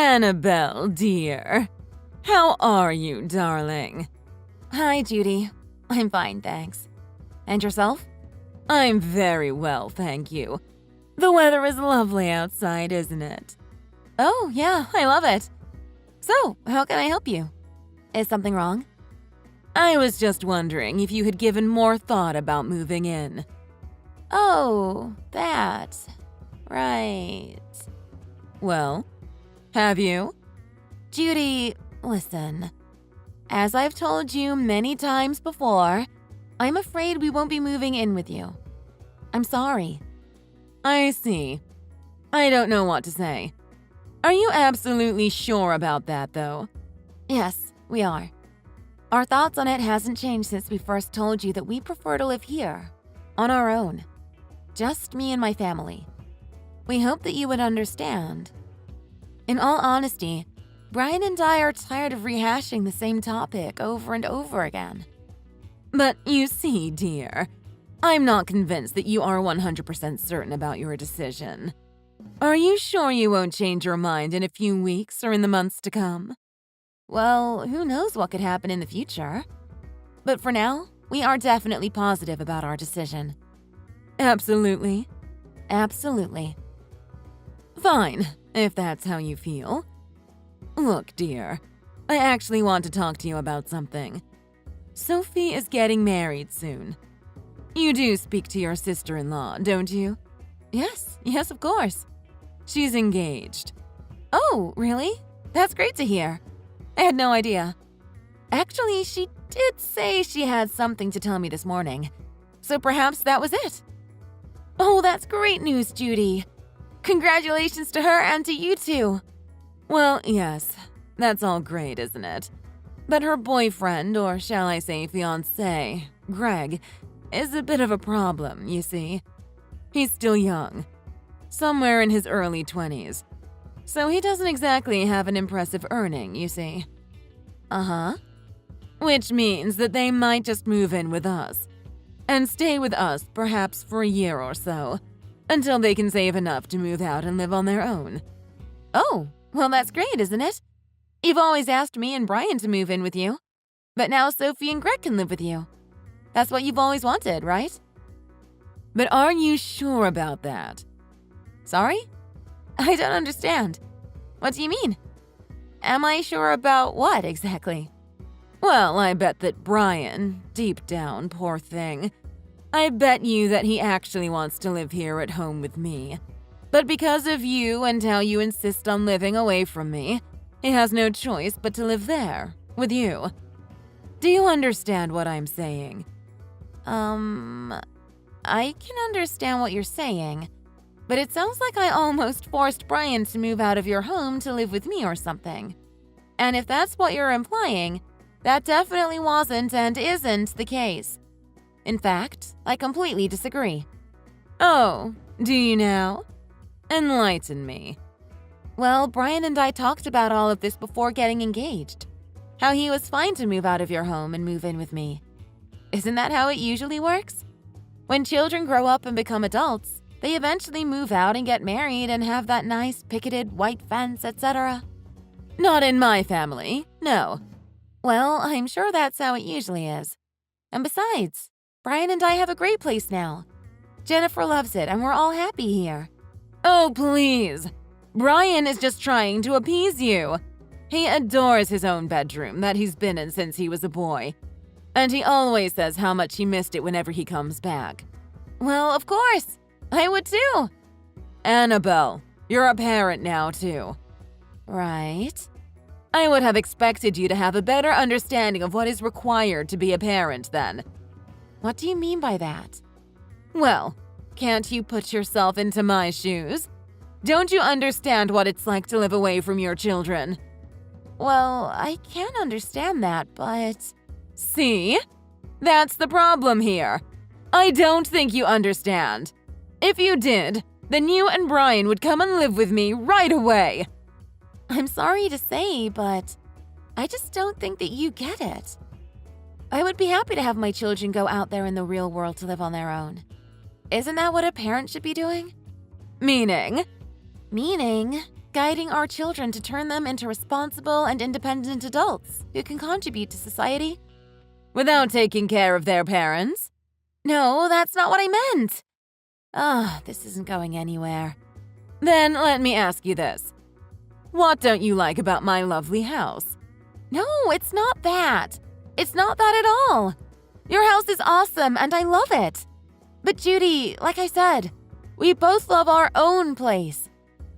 Annabelle, dear. How are you, darling? Hi, Judy. I'm fine, thanks. And yourself? I'm very well, thank you. The weather is lovely outside, isn't it? Oh, yeah, I love it. So, how can I help you? Is something wrong? I was just wondering if you had given more thought about moving in. Oh, that. Right. Well, have you? Judy, listen. As I've told you many times before, I'm afraid we won't be moving in with you. I'm sorry. I see. I don't know what to say. Are you absolutely sure about that, though? Yes, we are. Our thoughts on it hasn't changed since we first told you that we prefer to live here, on our own. Just me and my family. We hope that you would understand. In all honesty, Brian and I are tired of rehashing the same topic over and over again. But you see, dear, I'm not convinced that you are 100% certain about your decision. Are you sure you won't change your mind in a few weeks or in the months to come? Well, who knows what could happen in the future? But for now, we are definitely positive about our decision. Absolutely. Absolutely. Fine, if that's how you feel. Look, dear, I actually want to talk to you about something. Sophie is getting married soon. You do speak to your sister-in-law, don't you? Yes, of course. She's engaged. Oh, really? That's great to hear. I had no idea. Actually, she did say she had something to tell me this morning. So perhaps that was it. Oh, that's great news, Judy. Congratulations to her and to you too. Well, yes, that's all great, isn't it? But her boyfriend, or shall I say fiancé, Greg, is a bit of a problem, you see. He's still young, somewhere in his early 20s. So he doesn't exactly have an impressive earning, you see. Uh-huh. Which means that they might just move in with us. And stay with us perhaps for a year or so, until they can save enough to move out and live on their own. Oh, well that's great, isn't it? You've always asked me and Brian to move in with you. But now Sophie and Greg can live with you. That's what you've always wanted, right? But are you sure about that? Sorry? I don't understand. What do you mean? Am I sure about what exactly? Well, I bet that Brian, deep down, poor thing, I bet you that he actually wants to live here at home with me. But because of you and how you insist on living away from me, he has no choice but to live there, with you. Do you understand what I'm saying? I can understand what you're saying, but it sounds like I almost forced Brian to move out of your home to live with me or something. And if that's what you're implying, that definitely wasn't and isn't the case. In fact, I completely disagree. Oh, do you now? Enlighten me. Well, Brian and I talked about all of this before getting engaged. How he was fine to move out of your home and move in with me. Isn't that how it usually works? When children grow up and become adults, they eventually move out and get married and have that nice picketed white fence, etc. Not in my family, no. Well, I'm sure that's how it usually is. And besides, Brian and I have a great place now. Jennifer loves it and we're all happy here. Oh, please. Brian is just trying to appease you. He adores his own bedroom that he's been in since he was a boy. And he always says how much he missed it whenever he comes back. Well, of course. I would too. Annabelle, you're a parent now too. Right. I would have expected you to have a better understanding of what is required to be a parent then. What do you mean by that? Well, can't you put yourself into my shoes? Don't you understand what it's like to live away from your children? Well, I can understand that, but… See? That's the problem here. I don't think you understand. If you did, then you and Brian would come and live with me right away. I'm sorry to say, but I just don't think that you get it. I would be happy to have my children go out there in the real world to live on their own. Isn't that what a parent should be doing? Meaning? Meaning, guiding our children to turn them into responsible and independent adults who can contribute to society. Without taking care of their parents? No, that's not what I meant. This isn't going anywhere. Then let me ask you this. What don't you like about my lovely house? No, it's not that. It's not that at all. Your house is awesome and I love it. But Judy, like I said, we both love our own place.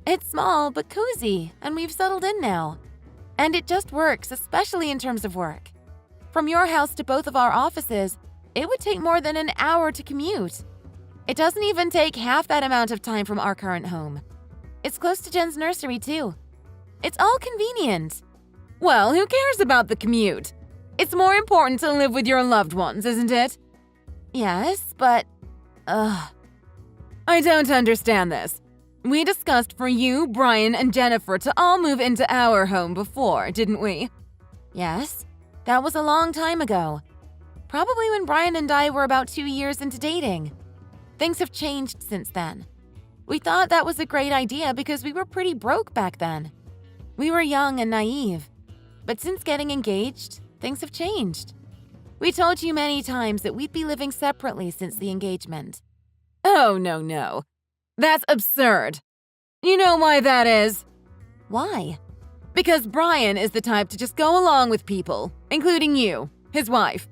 It's small but cozy, and we've settled in now. And it just works, especially in terms of work. From your house to both of our offices, it would take more than an hour to commute. It doesn't even take half that amount of time from our current home. It's close to Jen's nursery, too. It's all convenient. Well, who cares about the commute? It's more important to live with your loved ones, isn't it? Yes, but… I don't understand this. We discussed for you, Brian, and Jennifer to all move into our home before, didn't we? Yes, that was a long time ago. Probably when Brian and I were about 2 years into dating. Things have changed since then. We thought that was a great idea because we were pretty broke back then. We were young and naive. But since getting engaged, things have changed. We told you many times that we'd be living separately since the engagement. Oh, no. That's absurd. You know why that is? Why? Because Brian is the type to just go along with people, including you, his wife.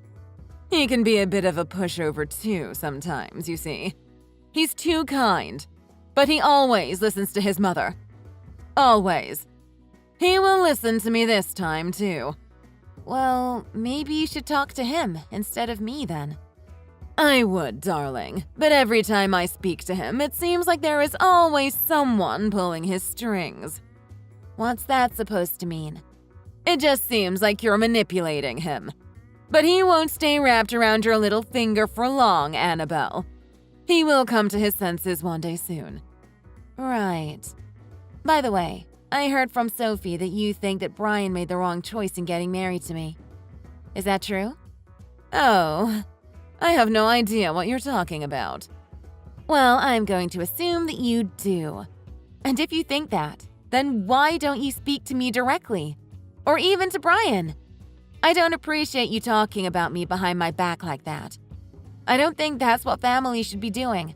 He can be a bit of a pushover too sometimes, you see. He's too kind, but he always listens to his mother. Always. He will listen to me this time too. Well, maybe you should talk to him instead of me then. I would, darling, but every time I speak to him, it seems like there is always someone pulling his strings. What's that supposed to mean? It just seems like you're manipulating him. But he won't stay wrapped around your little finger for long, Annabelle. He will come to his senses one day soon. Right. By the way, I heard from Sophie that you think that Brian made the wrong choice in getting married to me. Is that true? Oh, I have no idea what you're talking about. Well, I'm going to assume that you do. And if you think that, then why don't you speak to me directly? Or even to Brian? I don't appreciate you talking about me behind my back like that. I don't think that's what family should be doing.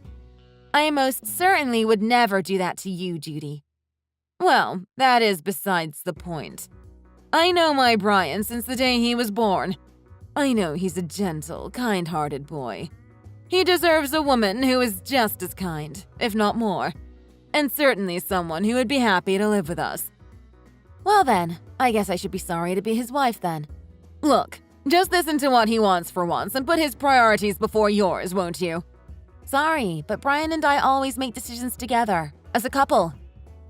I most certainly would never do that to you, Judy. Well, that is besides the point. I know my Brian since the day he was born. I know he's a gentle, kind-hearted boy. He deserves a woman who is just as kind, if not more, and certainly someone who would be happy to live with us. Well then, I guess I should be sorry to be his wife then. Look, just listen to what he wants for once and put his priorities before yours, won't you? Sorry, but Brian and I always make decisions together, as a couple.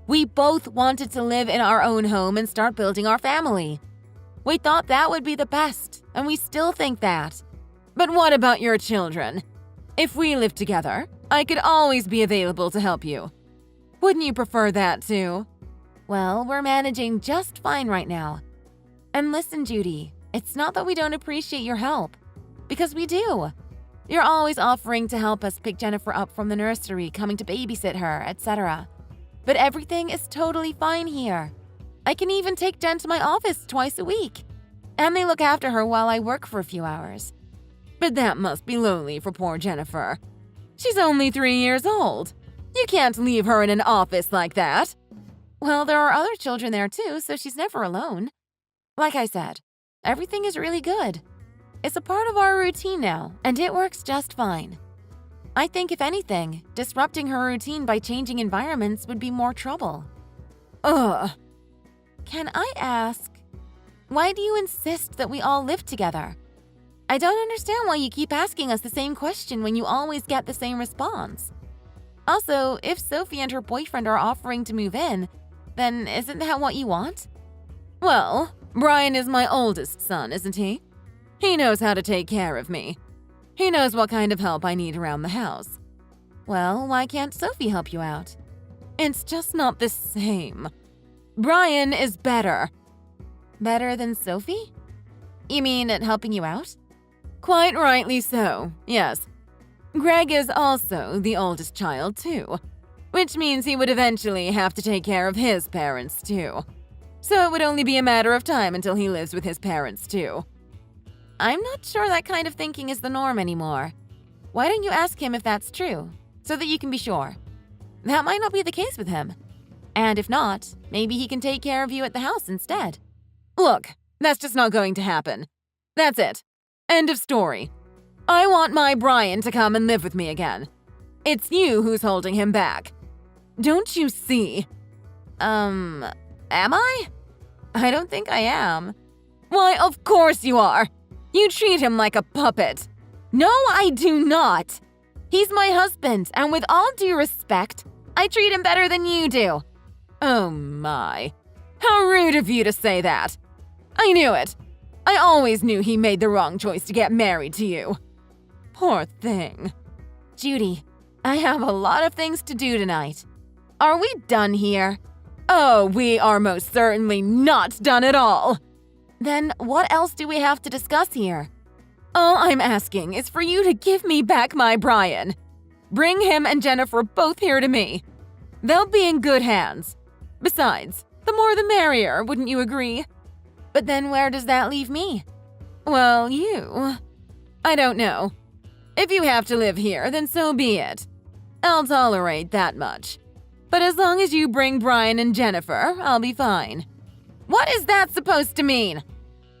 We both wanted to live in our own home and start building our family. We thought that would be the best, and we still think that. But what about your children? If we lived together, I could always be available to help you. Wouldn't you prefer that too? Well, we're managing just fine right now. And listen, Judy, it's not that we don't appreciate your help, because we do. You're always offering to help us pick Jennifer up from the nursery, coming to babysit her, etc. But everything is totally fine here. I can even take Jen to my office twice a week. And they look after her while I work for a few hours. But that must be lonely for poor Jennifer. She's only 3 years old. You can't leave her in an office like that. Well, there are other children there too, so she's never alone. Like I said, everything is really good. It's a part of our routine now, and it works just fine. I think if anything, disrupting her routine by changing environments would be more trouble. Ugh. Can I ask, why do you insist that we all live together? I don't understand why you keep asking us the same question when you always get the same response. Also, if Sophie and her boyfriend are offering to move in, then isn't that what you want? Well, Brian is my oldest son, isn't he? He knows how to take care of me. He knows what kind of help I need around the house. Well, why can't Sophie help you out? It's just not the same. Brian is better. Better than Sophie? You mean at helping you out? Quite rightly so, yes. Greg is also the oldest child, too. which means he would eventually have to take care of his parents too. So it would only be a matter of time until he lives with his parents too. I'm not sure that kind of thinking is the norm anymore. Why don't you ask him if that's true, so that you can be sure? That might not be the case with him. And if not, maybe he can take care of you at the house instead. Look, that's just not going to happen. That's it. End of story. I want my Brian to come and live with me again. It's you who's holding him back. Don't you see? Am I? I don't think I am. Why, of course you are. You treat him like a puppet. No, I do not. He's my husband, and with all due respect, I treat him better than you do. Oh my. How rude of you to say that. I knew it. I always knew he made the wrong choice to get married to you. Poor thing. Judy, I have a lot of things to do tonight. Are we done here? Oh, we are most certainly not done at all. Then what else do we have to discuss here? All I'm asking is for you to give me back my Brian. Bring him and Jennifer both here to me. They'll be in good hands. Besides, the more the merrier, wouldn't you agree? But then where does that leave me? Well, you. I don't know. If you have to live here, then so be it. I'll tolerate that much. But as long as you bring Brian and Jennifer, I'll be fine. What is that supposed to mean?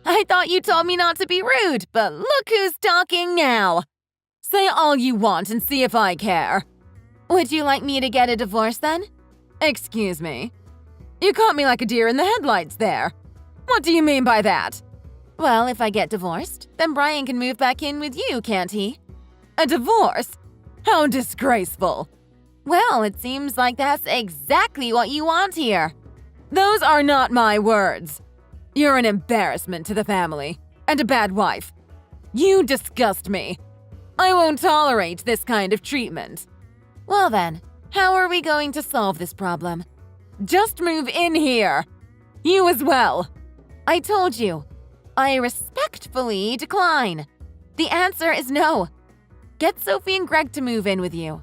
I thought you told me not to be rude, but look who's talking now. Say all you want and see if I care. Would you like me to get a divorce then? Excuse me. You caught me like a deer in the headlights there. What do you mean by that? Well, if I get divorced, then Brian can move back in with you, can't he? A divorce? How disgraceful. Well, it seems like that's exactly what you want here. Those are not my words. You're an embarrassment to the family, and a bad wife. You disgust me. I won't tolerate this kind of treatment. Well then, how are we going to solve this problem? Just move in here. You as well. I told you. I respectfully decline. The answer is no. Get Sophie and Greg to move in with you.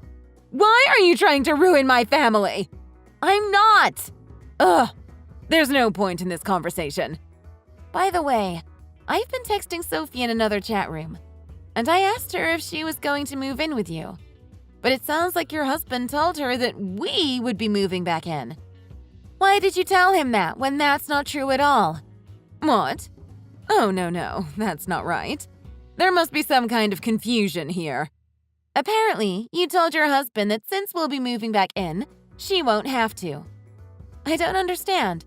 Why are you trying to ruin my family? I'm not. Ugh. There's no point in this conversation. By the way, I've been texting Sophie in another chat room, and I asked her if she was going to move in with you. But it sounds like your husband told her that we would be moving back in. Why did you tell him that when that's not true at all? What? Oh, no, that's not right. There must be some kind of confusion here. Apparently, you told your husband that since we'll be moving back in, she won't have to. I don't understand.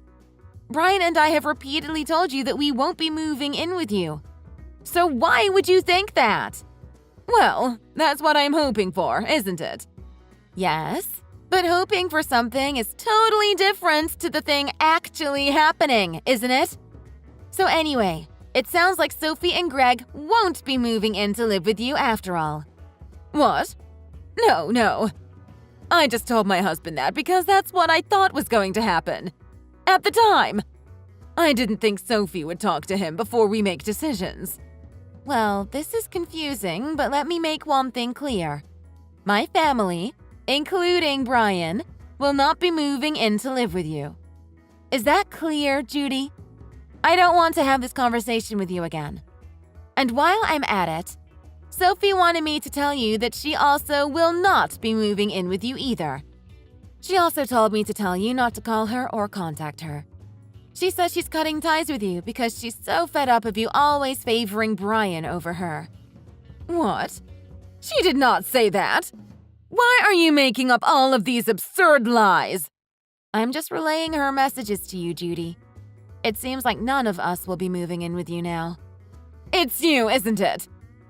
Brian and I have repeatedly told you that we won't be moving in with you. So why would you think that? Well, that's what I'm hoping for, isn't it? Yes, but hoping for something is totally different to the thing actually happening, isn't it? So anyway, it sounds like Sophie and Greg won't be moving in to live with you after all. What? No. I just told my husband that because that's what I thought was going to happen. At the time. I didn't think Sophie would talk to him before we make decisions. Well, this is confusing, but let me make one thing clear. My family, including Brian, will not be moving in to live with you. Is that clear, Judy? I don't want to have this conversation with you again. And while I'm at it, Sophie wanted me to tell you that she also will not be moving in with you either. She also told me to tell you not to call her or contact her. She says she's cutting ties with you because she's so fed up of you always favoring Brian over her. What? She did not say that. Why are you making up all of these absurd lies? I'm just relaying her messages to you, Judy. It seems like none of us will be moving in with you now. It's you, isn't it?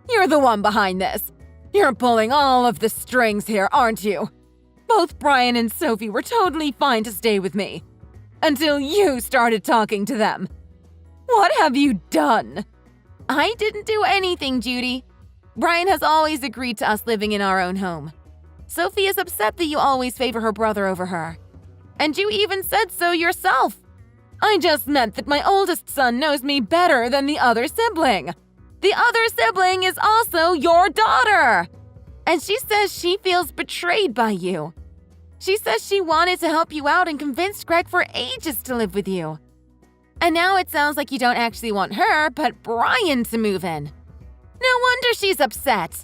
You're the one behind this. You're pulling all of the strings here, aren't you? Both Brian and Sophie were totally fine to stay with me. Until you started talking to them. What have you done? I didn't do anything, Judy. Brian has always agreed to us living in our own home. Sophie is upset that you always favor her brother over her. And you even said so yourself. I just meant that my oldest son knows me better than the other sibling. The other sibling is also your daughter. And she says she feels betrayed by you. She says she wanted to help you out and convinced Greg for ages to live with you. And now it sounds like you don't actually want her, but Brian to move in. No wonder she's upset.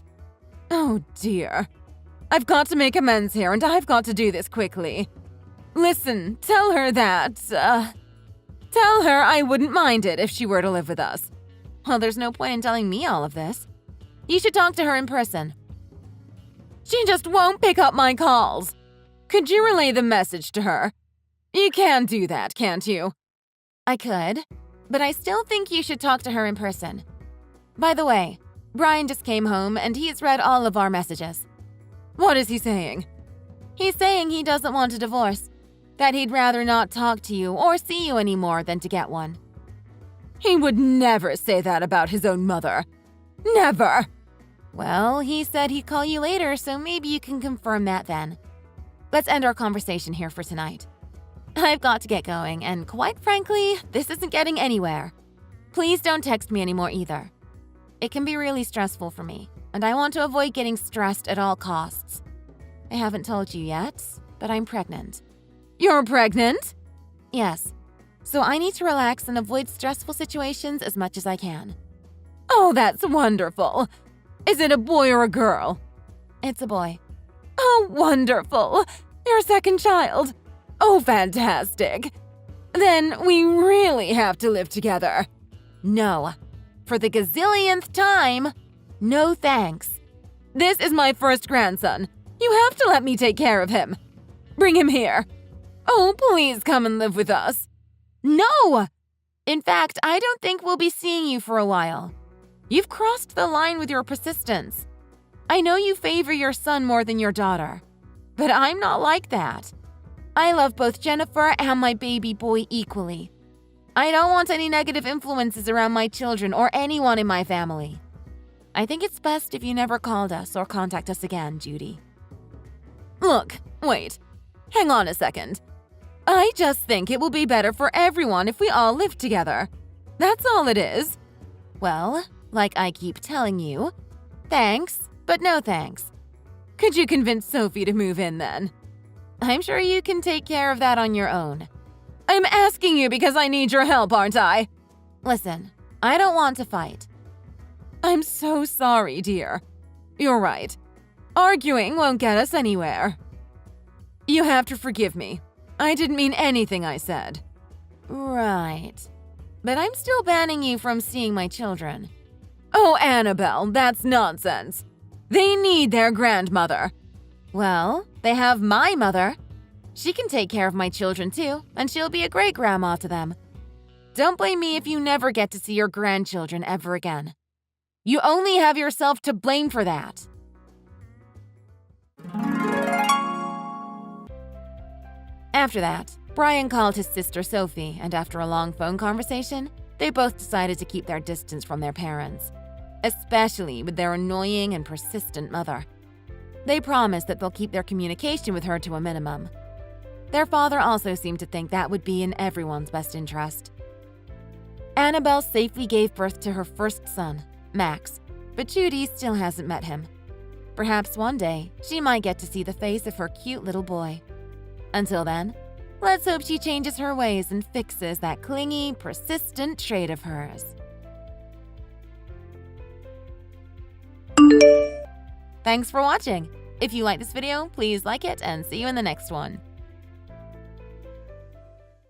Oh dear. I've got to make amends here, and I've got to do this quickly. Listen, tell her I wouldn't mind it if she were to live with us. Well, there's no point in telling me all of this. You should talk to her in person. She just won't pick up my calls. Could you relay the message to her? You can do that, can't you? I could, but I still think you should talk to her in person. By the way, Brian just came home and he's read all of our messages. What is he saying? He's saying he doesn't want a divorce, that he'd rather not talk to you or see you anymore than to get one. He would never say that about his own mother. Never! Well, he said he'd call you later, so maybe you can confirm that then. Let's end our conversation here for tonight. I've got to get going, and quite frankly, this isn't getting anywhere. Please don't text me anymore either. It can be really stressful for me, and I want to avoid getting stressed at all costs. I haven't told you yet, but I'm pregnant. You're pregnant? Yes. So I need to relax and avoid stressful situations as much as I can. Oh, that's wonderful. Is it a boy or a girl? It's a boy. Oh, wonderful. Your second child. Oh, fantastic. Then we really have to live together. No. For the gazillionth time, no thanks. This is my first grandson. You have to let me take care of him. Bring him here. Oh, please come and live with us. No! In fact, I don't think we'll be seeing you for a while. You've crossed the line with your persistence. I know you favor your son more than your daughter, but I'm not like that. I love both Jennifer and my baby boy equally. I don't want any negative influences around my children or anyone in my family. I think it's best if you never called us or contact us again, Judy. Look, wait. Hang on a second. I just think it will be better for everyone if we all live together. That's all it is. Well, like I keep telling you, thanks, but no thanks. Could you convince Sophie to move in then? I'm sure you can take care of that on your own. I'm asking you because I need your help, aren't I? Listen, I don't want to fight. I'm so sorry, dear. You're right. Arguing won't get us anywhere. You have to forgive me. I didn't mean anything I said. Right. But I'm still banning you from seeing my children. Oh, Annabelle, that's nonsense. They need their grandmother. Well, they have my mother. She can take care of my children too, and she'll be a great grandma to them. Don't blame me if you never get to see your grandchildren ever again. You only have yourself to blame for that. After that, Brian called his sister Sophie, and after a long phone conversation, they both decided to keep their distance from their parents, especially with their annoying and persistent mother. They promised that they'll keep their communication with her to a minimum. Their father also seemed to think that would be in everyone's best interest. Annabelle safely gave birth to her first son, Max, but Judy still hasn't met him. Perhaps one day, she might get to see the face of her cute little boy. Until then, let's hope she changes her ways and fixes that clingy, persistent trait of hers. Thanks for watching. If you like this video, please like it and see you in the next one.